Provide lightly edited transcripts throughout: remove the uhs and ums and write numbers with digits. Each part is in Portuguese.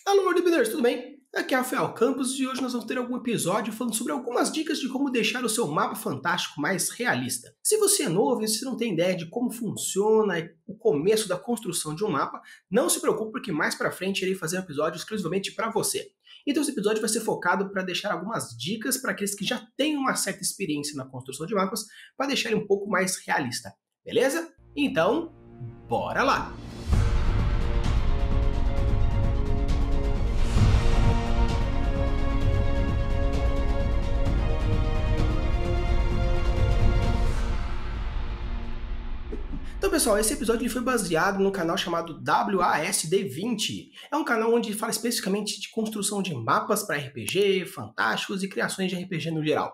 Alô, Debilers, tudo bem? Aqui é Rafael Campos e hoje nós vamos ter algum episódio falando sobre algumas dicas de como deixar o seu mapa fantástico mais realista. Se você é novo e se não tem ideia de como funciona o começo da construção de um mapa, não se preocupe porque mais pra frente irei fazer um episódio exclusivamente para você. Então esse episódio vai ser focado para deixar algumas dicas para aqueles que já têm uma certa experiência na construção de mapas, para deixar ele um pouco mais realista, beleza? Então, bora lá! Então, pessoal, esse episódio ele foi baseado no canal chamado WASD20. É um canal onde fala especificamente de construção de mapas para RPG, fantásticos e criações de RPG no geral.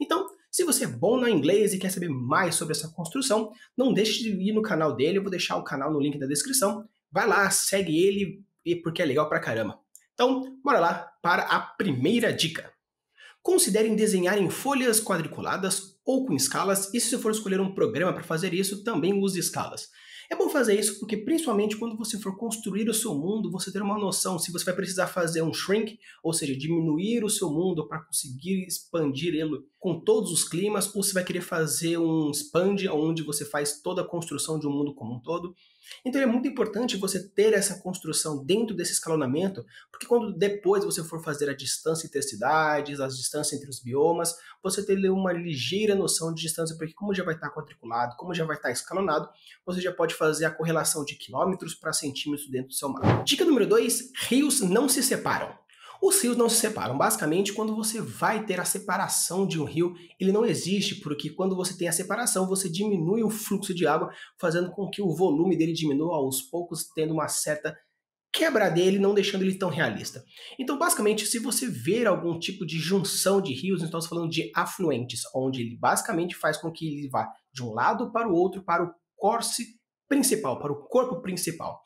Então, se você é bom no inglês e quer saber mais sobre essa construção, não deixe de ir no canal dele, eu vou deixar o canal no link da descrição. Vai lá, segue ele, porque é legal pra caramba. Então, bora lá para a primeira dica. Considerem desenhar em folhas quadriculadas ou com escalas, e se você for escolher um programa para fazer isso, também use escalas. É bom fazer isso porque, principalmente quando você for construir o seu mundo, você ter uma noção se você vai precisar fazer um shrink, ou seja, diminuir o seu mundo para conseguir expandir ele com todos os climas, ou se vai querer fazer um expand, onde você faz toda a construção de um mundo como um todo. Então é muito importante você ter essa construção dentro desse escalonamento, porque quando depois você for fazer a distância entre as cidades, as distâncias entre os biomas, você ter uma ligeira noção de distância, porque como já vai estar quadriculado, como já vai estar escalonado, você já pode fazer a correlação de quilômetros para centímetros dentro do seu mapa. Dica número 2, rios não se separam. Os rios não se separam. Basicamente, quando você vai ter a separação de um rio, ele não existe, porque quando você tem a separação, você diminui o fluxo de água, fazendo com que o volume dele diminua aos poucos, tendo uma certa quebra dele, não deixando ele tão realista. Então, basicamente, se você ver algum tipo de junção de rios, então estamos falando de afluentes, onde ele basicamente faz com que ele vá de um lado para o outro, para o corte principal, para o corpo principal.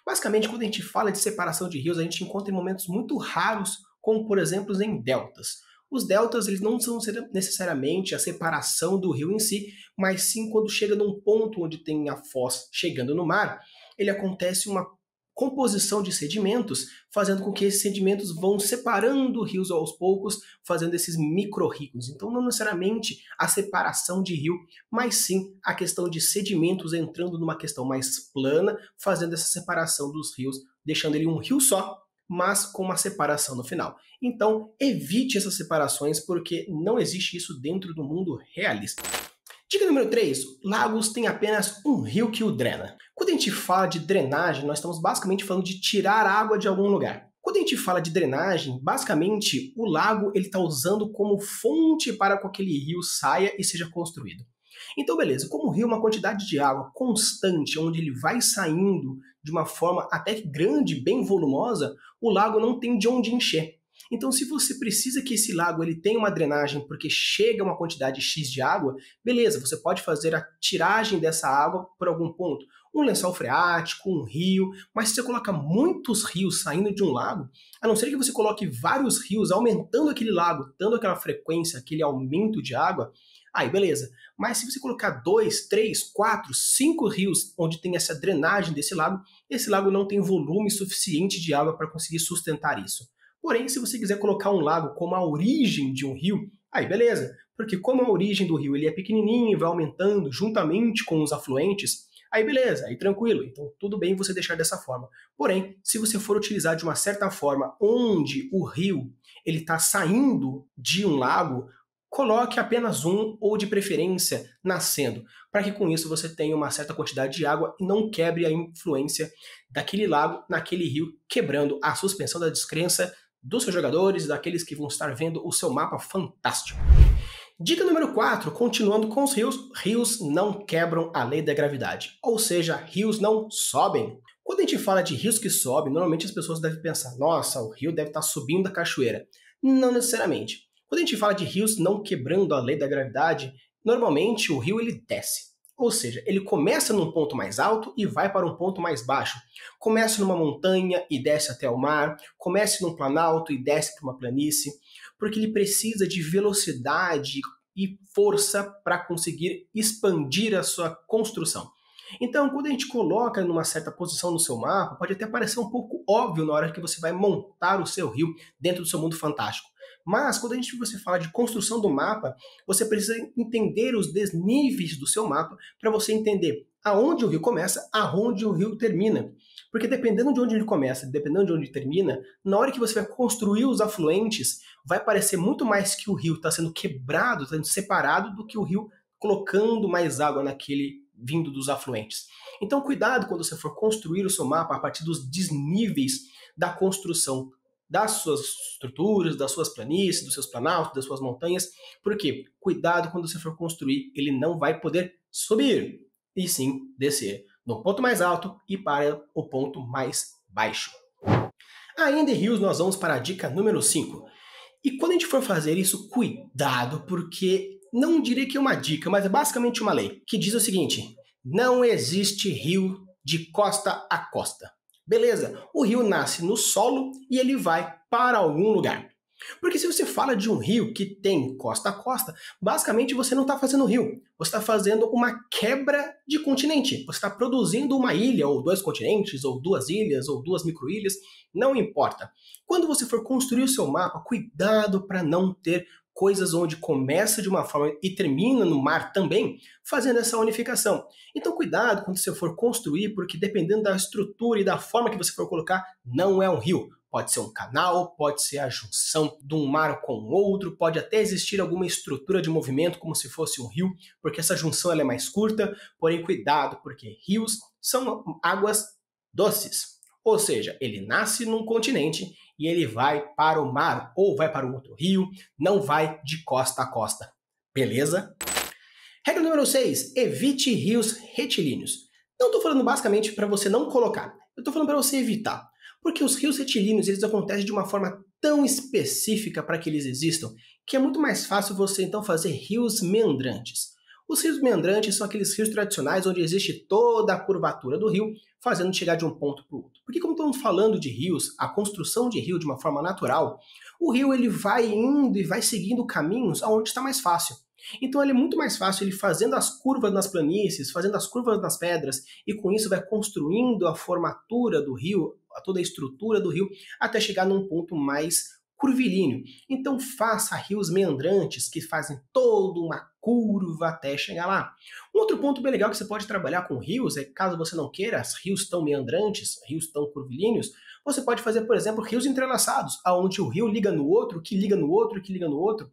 Basicamente, quando a gente fala de separação de rios, a gente encontra em momentos muito raros, como por exemplo em deltas. Os deltas eles não são necessariamente a separação do rio em si, mas sim quando chega num ponto onde tem a foz chegando no mar, ele acontece uma composição de sedimentos, fazendo com que esses sedimentos vão separando rios aos poucos, fazendo esses micro-rios. Então, não necessariamente a separação de rio, mas sim a questão de sedimentos entrando numa questão mais plana, fazendo essa separação dos rios, deixando ele um rio só, mas com uma separação no final. Então, evite essas separações, porque não existe isso dentro do mundo realista. Dica número 3, lagos têm apenas um rio que o drena. Quando a gente fala de drenagem, nós estamos basicamente falando de tirar água de algum lugar. Quando a gente fala de drenagem, basicamente o lago ele está usando como fonte para que aquele rio saia e seja construído. Então, beleza, como o rio é uma quantidade de água constante, onde ele vai saindo de uma forma até que grande, bem volumosa, o lago não tem de onde encher. Então, se você precisa que esse lago ele tenha uma drenagem porque chega uma quantidade X de água, beleza, você pode fazer a tiragem dessa água por algum ponto. Um lençol freático, um rio, mas se você coloca muitos rios saindo de um lago, a não ser que você coloque vários rios aumentando aquele lago, dando aquela frequência, aquele aumento de água, aí beleza. Mas se você colocar 2, 3, 4, 5 rios onde tem essa drenagem desse lago, esse lago não tem volume suficiente de água para conseguir sustentar isso. Porém, se você quiser colocar um lago como a origem de um rio, aí beleza, porque como a origem do rio ele é pequenininho e vai aumentando juntamente com os afluentes, aí beleza, aí tranquilo, então tudo bem você deixar dessa forma. Porém, se você for utilizar de uma certa forma onde o rio ele está saindo de um lago, coloque apenas um ou de preferência nascendo, para que com isso você tenha uma certa quantidade de água e não quebre a influência daquele lago naquele rio, quebrando a suspensão da descrença dos seus jogadores e daqueles que vão estar vendo o seu mapa fantástico. Dica número 4, continuando com os rios, rios não quebram a lei da gravidade, ou seja, rios não sobem. Quando a gente fala de rios que sobem, normalmente as pessoas devem pensar, nossa, o rio deve estar subindo da cachoeira. Não necessariamente. Quando a gente fala de rios não quebrando a lei da gravidade, normalmente o rio ele desce. Ou seja, ele começa num ponto mais alto e vai para um ponto mais baixo. Começa numa montanha e desce até o mar, começa num planalto e desce para uma planície, porque ele precisa de velocidade e força para conseguir expandir a sua construção. Então, quando a gente coloca numa certa posição no seu mapa, pode até parecer um pouco óbvio na hora que você vai montar o seu rio dentro do seu mundo fantástico. Mas, quando você fala de construção do mapa, você precisa entender os desníveis do seu mapa para você entender aonde o rio começa, aonde o rio termina. Porque dependendo de onde ele começa, dependendo de onde ele termina, na hora que você vai construir os afluentes, vai parecer muito mais que o rio está sendo quebrado, está sendo separado, do que o rio colocando mais água naquele vindo dos afluentes. Então, cuidado quando você for construir o seu mapa a partir dos desníveis da construção das suas estruturas, das suas planícies, dos seus planaltos, das suas montanhas. Por quê? Cuidado quando você for construir, ele não vai poder subir, e sim descer no ponto mais alto e para o ponto mais baixo. Ainda em rios, nós vamos para a dica número 5. E quando a gente for fazer isso, cuidado, porque não direi que é uma dica, mas é basicamente uma lei, que diz o seguinte: não existe rio de costa a costa. Beleza, o rio nasce no solo e ele vai para algum lugar. Porque se você fala de um rio que tem costa a costa, basicamente você não está fazendo rio, você está fazendo uma quebra de continente. Você está produzindo uma ilha, ou dois continentes, ou duas ilhas, ou duas microilhas, não importa. Quando você for construir o seu mapa, cuidado para não ter coisas onde começa de uma forma e termina no mar também, fazendo essa unificação. Então cuidado quando você for construir, porque dependendo da estrutura e da forma que você for colocar, não é um rio. Pode ser um canal, pode ser a junção de um mar com outro, pode até existir alguma estrutura de movimento como se fosse um rio, porque essa junção ela é mais curta, porém cuidado, porque rios são águas doces. Ou seja, ele nasce num continente e ele vai para o mar ou vai para um outro rio, não vai de costa a costa. Beleza? Regra número 6, evite rios retilíneos. Não estou falando basicamente para você não colocar, eu estou falando para você evitar. Porque os rios retilíneos eles acontecem de uma forma tão específica para que eles existam, que é muito mais fácil você então fazer rios meandrantes. Os rios meandrantes são aqueles rios tradicionais onde existe toda a curvatura do rio, fazendo chegar de um ponto para o outro. Porque como estamos falando de rios, a construção de rio de uma forma natural, o rio ele vai indo e vai seguindo caminhos aonde está mais fácil. Então ele é muito mais fácil ele fazendo as curvas nas planícies, fazendo as curvas nas pedras, e com isso vai construindo a formatura do rio, toda a estrutura do rio, até chegar num ponto mais curvilíneo. Então faça rios meandrantes que fazem toda uma curva até chegar lá. Um outro ponto bem legal que você pode trabalhar com rios é, caso você não queira rios tão meandrantes, rios tão curvilíneos, você pode fazer, por exemplo, rios entrelaçados, onde o rio liga no outro, que liga no outro, que liga no outro.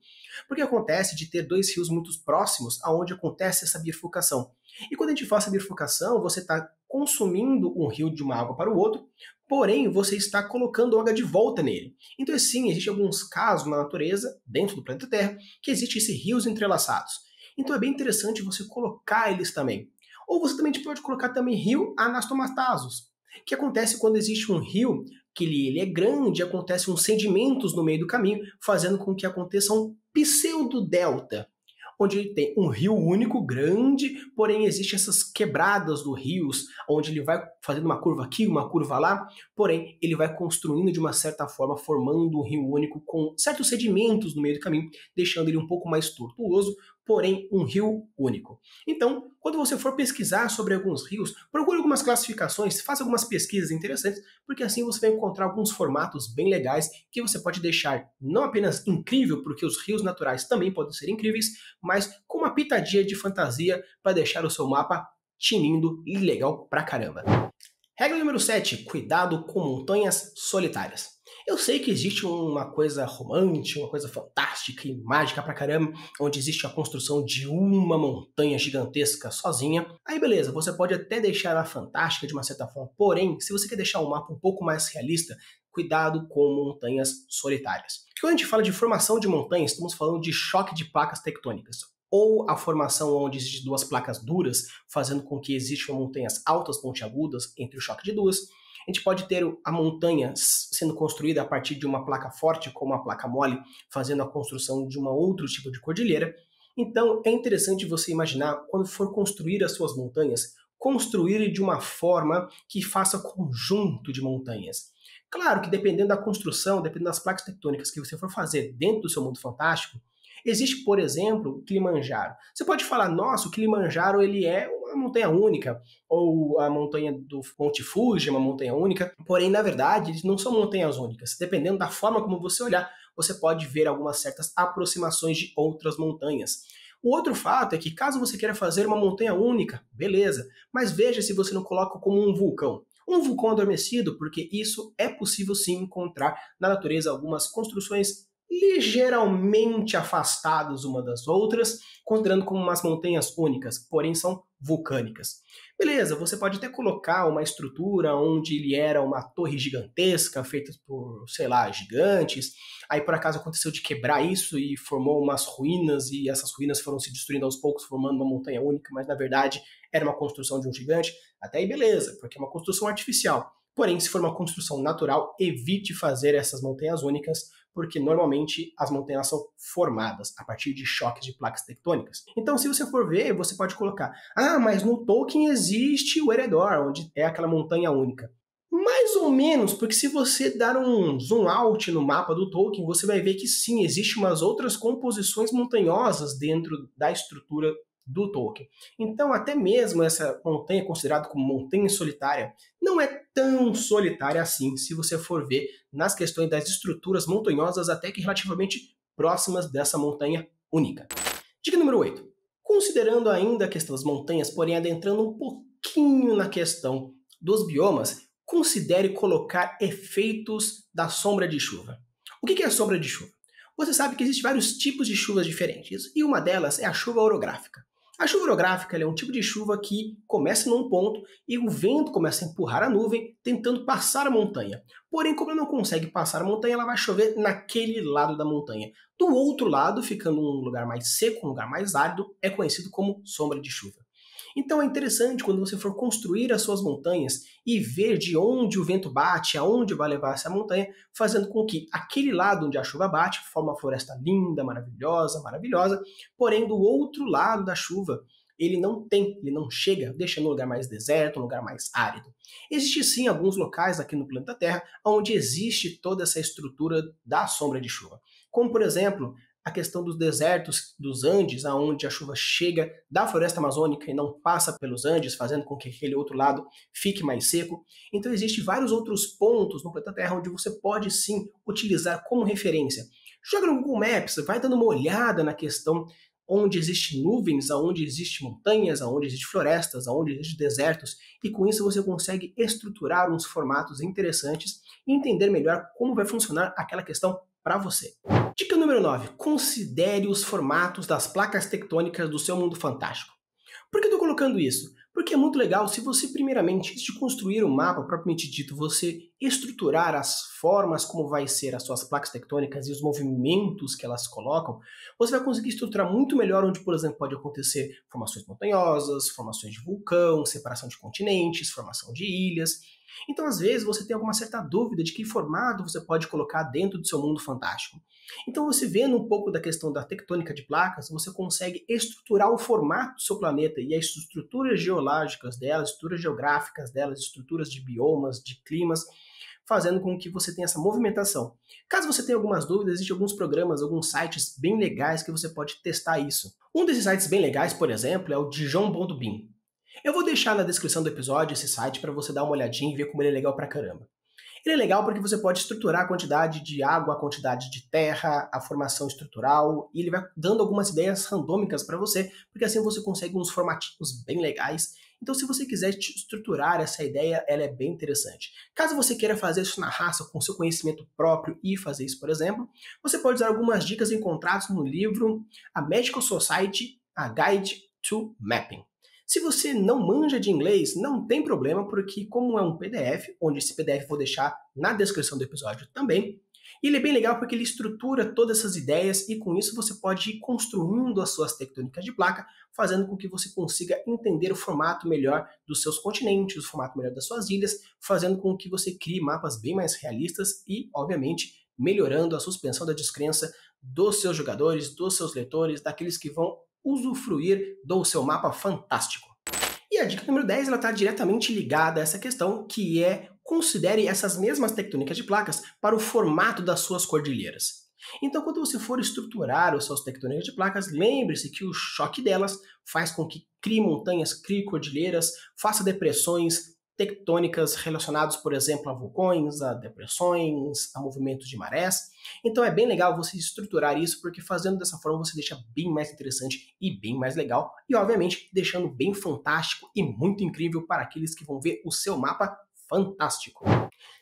Porque acontece de ter dois rios muito próximos, aonde acontece essa bifurcação. E quando a gente faz essa bifurcação, você está consumindo um rio de uma água para o outro, porém você está colocando água de volta nele. Então, sim, existem alguns casos na natureza, dentro do planeta Terra, que existem esses rios entrelaçados. Então é bem interessante você colocar eles também. Ou você também pode colocar também rio anastomatasos, que acontece quando existe um rio que ele é grande, acontecem uns sedimentos no meio do caminho, fazendo com que aconteça um pseudo-delta, onde ele tem um rio único, grande, porém existem essas quebradas dos rios, onde ele vai fazendo uma curva aqui, uma curva lá, porém ele vai construindo de uma certa forma, formando um rio único com certos sedimentos no meio do caminho, deixando ele um pouco mais tortuoso, porém um rio único. Então, quando você for pesquisar sobre alguns rios, procure algumas classificações, faça algumas pesquisas interessantes, porque assim você vai encontrar alguns formatos bem legais que você pode deixar não apenas incrível, porque os rios naturais também podem ser incríveis, mas com uma pitadinha de fantasia para deixar o seu mapa tinindo e legal pra caramba. Regra número 7, cuidado com montanhas solitárias. Eu sei que existe uma coisa romântica, uma coisa fantástica e mágica pra caramba, onde existe a construção de uma montanha gigantesca sozinha. Aí beleza, você pode até deixar ela fantástica de uma certa forma, porém, se você quer deixar o mapa um pouco mais realista, cuidado com montanhas solitárias. Porque quando a gente fala de formação de montanhas, estamos falando de choque de placas tectônicas, ou a formação onde existem duas placas duras, fazendo com que existam montanhas altas pontiagudas entre o choque de duas. A gente pode ter a montanha sendo construída a partir de uma placa forte, como a placa mole, fazendo a construção de um outro tipo de cordilheira. Então é interessante você imaginar, quando for construir as suas montanhas, construir de uma forma que faça conjunto de montanhas. Claro que dependendo da construção, dependendo das placas tectônicas que você for fazer dentro do seu mundo fantástico, Existe, por exemplo, o Kilimanjaro. Você pode falar, nossa, o Kilimanjaro ele é uma montanha única, ou a montanha do Monte Fuji é uma montanha única, porém, na verdade, eles não são montanhas únicas. Dependendo da forma como você olhar, você pode ver algumas certas aproximações de outras montanhas. O outro fato é que caso você queira fazer uma montanha única, beleza, mas veja se você não coloca como um vulcão. Um vulcão adormecido, porque isso é possível sim encontrar na natureza algumas construções ligeiramente afastadas uma das outras, considerando como umas montanhas únicas, porém são vulcânicas. Beleza, você pode até colocar uma estrutura onde ele era uma torre gigantesca, feita por, sei lá, gigantes, aí por acaso aconteceu de quebrar isso e formou umas ruínas, e essas ruínas foram se destruindo aos poucos, formando uma montanha única, mas na verdade era uma construção de um gigante. Até aí beleza, porque é uma construção artificial. Porém, se for uma construção natural, evite fazer essas montanhas únicas, porque normalmente as montanhas são formadas a partir de choques de placas tectônicas. Então, se você for ver, você pode colocar, mas no Tolkien existe o Eredor, onde é aquela montanha única. Mais ou menos, porque se você dar um zoom out no mapa do Tolkien, você vai ver que sim, existem umas outras composições montanhosas dentro da estrutura do Tolkien. Então, até mesmo essa montanha considerada como montanha solitária não é tão solitária assim, se você for ver nas questões das estruturas montanhosas até que relativamente próximas dessa montanha única. Dica número 8. Considerando ainda a questão das montanhas, porém adentrando um pouquinho na questão dos biomas, considere colocar efeitos da sombra de chuva. O que é a sombra de chuva? Você sabe que existem vários tipos de chuvas diferentes, e uma delas é a chuva orográfica. A chuva orográfica é um tipo de chuva que começa num ponto e o vento começa a empurrar a nuvem, tentando passar a montanha. Porém, como ela não consegue passar a montanha, ela vai chover naquele lado da montanha. Do outro lado, ficando um lugar mais seco, um lugar mais árido, é conhecido como sombra de chuva. Então é interessante quando você for construir as suas montanhas e ver de onde o vento bate, aonde vai levar essa montanha, fazendo com que aquele lado onde a chuva bate forma uma floresta linda, maravilhosa, porém do outro lado da chuva ele não chega, deixando um lugar mais deserto, um lugar mais árido. Existem sim alguns locais aqui no planeta Terra onde existe toda essa estrutura da sombra de chuva, como por exemplo a questão dos desertos dos Andes, aonde a chuva chega da floresta amazônica e não passa pelos Andes, fazendo com que aquele outro lado fique mais seco. Então existem vários outros pontos no planeta Terra onde você pode sim utilizar como referência. Joga no Google Maps, vai dando uma olhada na questão onde existem nuvens, aonde existem montanhas, aonde existem florestas, aonde existem desertos, e com isso você consegue estruturar uns formatos interessantes e entender melhor como vai funcionar aquela questão para você. Dica número 9. Considere os formatos das placas tectônicas do seu mundo fantástico. Por que eu estou colocando isso? Porque é muito legal se você, primeiramente, antes de construir o mapa propriamente dito, você estruturar as formas como vai ser as suas placas tectônicas e os movimentos que elas colocam, você vai conseguir estruturar muito melhor onde, por exemplo, pode acontecer formações montanhosas, formações de vulcão, separação de continentes, formação de ilhas. Então, às vezes, você tem alguma certa dúvida de que formato você pode colocar dentro do seu mundo fantástico. Então, você vendo um pouco da questão da tectônica de placas, você consegue estruturar o formato do seu planeta e as estruturas geológicas delas, estruturas geográficas delas, estruturas de biomas, de climas, fazendo com que você tenha essa movimentação. Caso você tenha algumas dúvidas, existem alguns programas, alguns sites bem legais que você pode testar isso. Um desses sites bem legais, por exemplo, é o Dijon.bin. Eu vou deixar na descrição do episódio esse site para você dar uma olhadinha e ver como ele é legal pra caramba. Ele é legal porque você pode estruturar a quantidade de água, a quantidade de terra, a formação estrutural, e ele vai dando algumas ideias randômicas para você, porque assim você consegue uns formatinhos bem legais. Então, se você quiser estruturar essa ideia, ela é bem interessante. Caso você queira fazer isso na raça, com seu conhecimento próprio e fazer isso, por exemplo, você pode usar algumas dicas encontradas no livro A Magical Society, A Guide to Mapping. Se você não manja de inglês, não tem problema, porque como é um PDF, onde esse PDF eu vou deixar na descrição do episódio também, e ele é bem legal porque ele estrutura todas essas ideias e com isso você pode ir construindo as suas tectônicas de placa, fazendo com que você consiga entender o formato melhor dos seus continentes, o formato melhor das suas ilhas, fazendo com que você crie mapas bem mais realistas e, obviamente, melhorando a suspensão da descrença dos seus jogadores, dos seus leitores, daqueles que vão usufruir do seu mapa fantástico. E a dica número 10 está diretamente ligada a essa questão, que é considere essas mesmas tectônicas de placas para o formato das suas cordilheiras. Então, quando você for estruturar os seus tectônicas de placas, lembre-se que o choque delas faz com que crie montanhas, crie cordilheiras, faça depressões tectônicas relacionadas, por exemplo, a vulcões, a depressões, a movimentos de marés. Então é bem legal você estruturar isso, porque fazendo dessa forma você deixa bem mais interessante e bem mais legal, e obviamente deixando bem fantástico e muito incrível para aqueles que vão ver o seu mapa fantástico.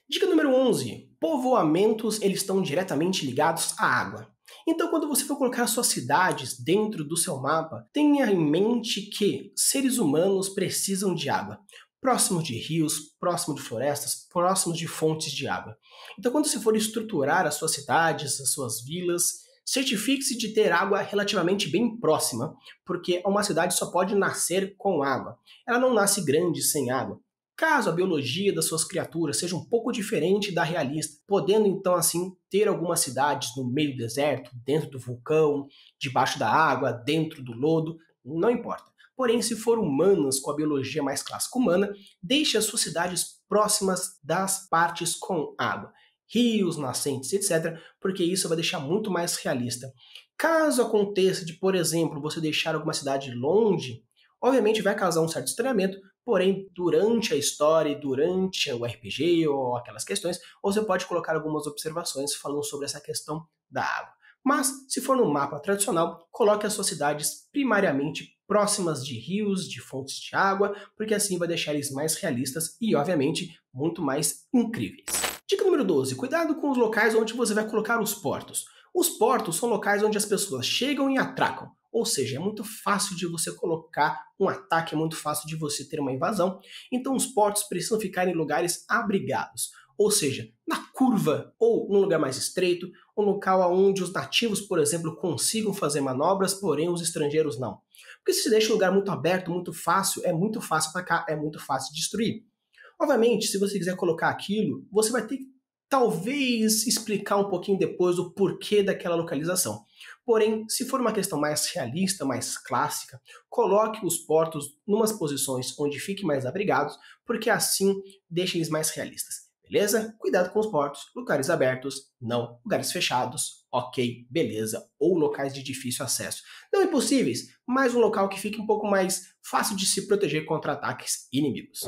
Dica número 11. Povoamentos, eles estão diretamente ligados à água. Então, quando você for colocar suas cidades dentro do seu mapa, tenha em mente que seres humanos precisam de água. Próximos de rios, próximo de florestas, próximos de fontes de água. Então, quando você for estruturar as suas cidades, as suas vilas, certifique-se de ter água relativamente bem próxima, porque uma cidade só pode nascer com água. Ela não nasce grande sem água. Caso a biologia das suas criaturas seja um pouco diferente da realista, podendo então assim ter algumas cidades no meio do deserto, dentro do vulcão, debaixo da água, dentro do lodo, não importa. Porém, se for humanas com a biologia mais clássica humana, deixe as suas cidades próximas das partes com água, rios, nascentes, etc., porque isso vai deixar muito mais realista. Caso aconteça de, por exemplo, você deixar alguma cidade longe, obviamente vai causar um certo estranhamento, porém, durante a história e durante o RPG ou aquelas questões, você pode colocar algumas observações falando sobre essa questão da água. Mas, se for no mapa tradicional, coloque as suas cidades primariamente próximas de rios, de fontes de água, porque assim vai deixar eles mais realistas e, obviamente, muito mais incríveis. Dica número 12. Cuidado com os locais onde você vai colocar os portos. Os portos são locais onde as pessoas chegam e atracam. Ou seja, é muito fácil de você colocar um ataque, é muito fácil de você ter uma invasão. Então os portos precisam ficar em lugares abrigados. Ou seja, na curva ou num lugar mais estreito, um local onde os nativos, por exemplo, consigam fazer manobras, porém os estrangeiros não. Porque se você deixa um lugar muito aberto, é muito fácil atacar, é muito fácil destruir. Obviamente, se você quiser colocar aquilo, você vai ter que talvez explicar um pouquinho depois o porquê daquela localização. Porém, se for uma questão mais realista, mais clássica, coloque os portos em umas posições onde fiquem mais abrigados, porque assim deixa eles mais realistas. Beleza? Cuidado com os portos, lugares abertos, não, lugares fechados, ok, beleza, ou locais de difícil acesso. Não impossíveis, mas um local que fique um pouco mais fácil de se proteger contra ataques inimigos.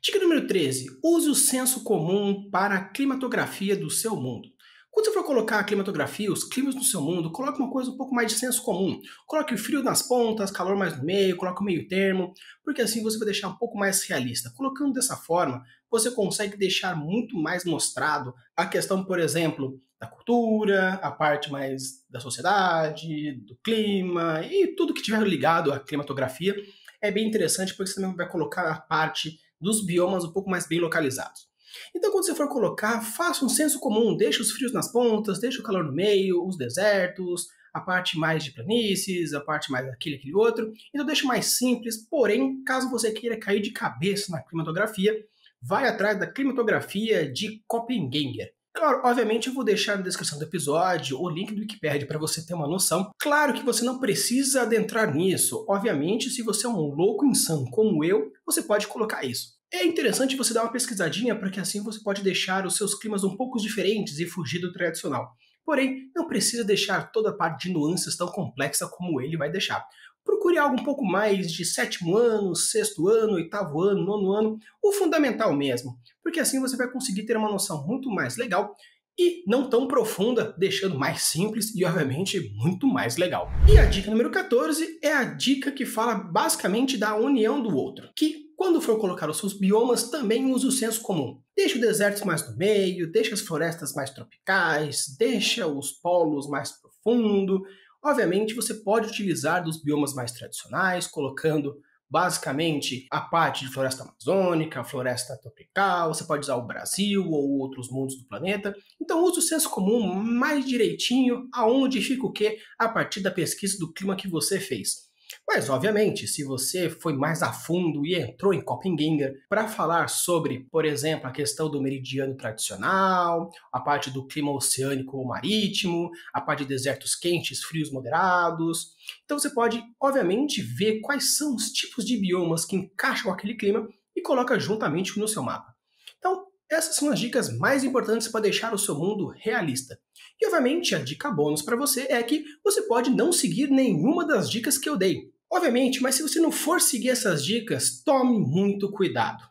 Dica número 13. Use o senso comum para a climatografia do seu mundo. Quando você for colocar a climatografia, os climas do seu mundo, coloque uma coisa um pouco mais de senso comum. Coloque o frio nas pontas, calor mais no meio, coloque o meio termo, porque assim você vai deixar um pouco mais realista. Colocando dessa forma, você consegue deixar muito mais mostrado a questão, por exemplo, da cultura, a parte mais da sociedade, do clima e tudo que tiver ligado à climatografia. É bem interessante porque você também vai colocar a parte dos biomas um pouco mais bem localizados. Então, quando você for colocar, faça um senso comum, deixe os frios nas pontas, deixe o calor no meio, os desertos, a parte mais de planícies, a parte mais daquele, aquele outro. Então, deixe mais simples, porém, caso você queira cair de cabeça na climatografia, vai atrás da climatografia de Köppen-Geiger. Claro, obviamente eu vou deixar na descrição do episódio o link do Wikipedia para você ter uma noção. Claro que você não precisa adentrar nisso. Obviamente, se você é um louco insano como eu, você pode colocar isso. É interessante você dar uma pesquisadinha, porque assim você pode deixar os seus climas um pouco diferentes e fugir do tradicional. Porém, não precisa deixar toda a parte de nuances tão complexa como ele vai deixar. Procure algo um pouco mais de 7º ano, 6º ano, 8º ano, 9º ano, o fundamental mesmo, porque assim você vai conseguir ter uma noção muito mais legal e não tão profunda, deixando mais simples e, obviamente, muito mais legal. E a dica número 14 é a dica que fala basicamente da união do outro, que quando for colocar os seus biomas, também use o senso comum. Deixa os desertos mais no meio, deixa as florestas mais tropicais, deixa os polos mais profundo. Obviamente, você pode utilizar dos biomas mais tradicionais, colocando basicamente a parte de floresta amazônica, floresta tropical, você pode usar o Brasil ou outros mundos do planeta. Então use o senso comum mais direitinho aonde fica o quê a partir da pesquisa do clima que você fez. Mas, obviamente, se você foi mais a fundo e entrou em Köppen-Geiger para falar sobre, por exemplo, a questão do meridiano tradicional, a parte do clima oceânico ou marítimo, a parte de desertos quentes, frios moderados, então você pode, obviamente, ver quais são os tipos de biomas que encaixam aquele clima e coloca juntamente no seu mapa. Então, Essas são as dicas mais importantes para deixar o seu mundo realista. E obviamente a dica bônus para você é que você pode não seguir nenhuma das dicas que eu dei. Obviamente, mas se você não for seguir essas dicas, tome muito cuidado.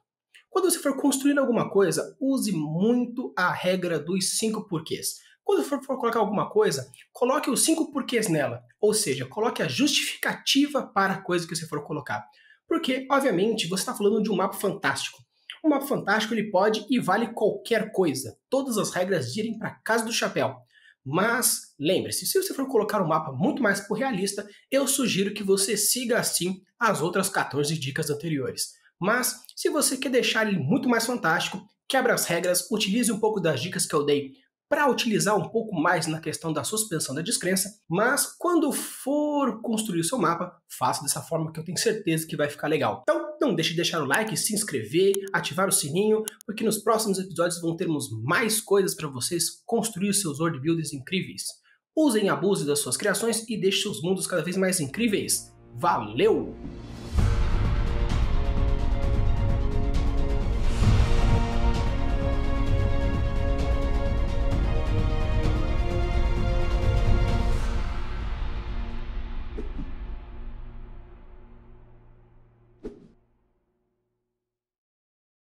Quando você for construir alguma coisa, use muito a regra dos 5 porquês. Quando for colocar alguma coisa, coloque os 5 porquês nela. Ou seja, coloque a justificativa para a coisa que você for colocar. Porque, obviamente, você está falando de um mapa fantástico. Um mapa fantástico ele pode e vale qualquer coisa. Todas as regras direm para casa do chapéu. Mas lembre-se, se você for colocar um mapa muito mais realista, eu sugiro que você siga assim as outras 14 dicas anteriores. Mas, se você quer deixar ele muito mais fantástico, quebra as regras, utilize um pouco das dicas que eu dei para utilizar um pouco mais na questão da suspensão da descrença, mas quando for construir o seu mapa, faça dessa forma que eu tenho certeza que vai ficar legal. Então, não deixe de deixar o like, se inscrever, ativar o sininho, porque nos próximos episódios vão termos mais coisas para vocês construir os seus world builders incríveis. Usem e abusem das suas criações e deixem seus mundos cada vez mais incríveis. Valeu!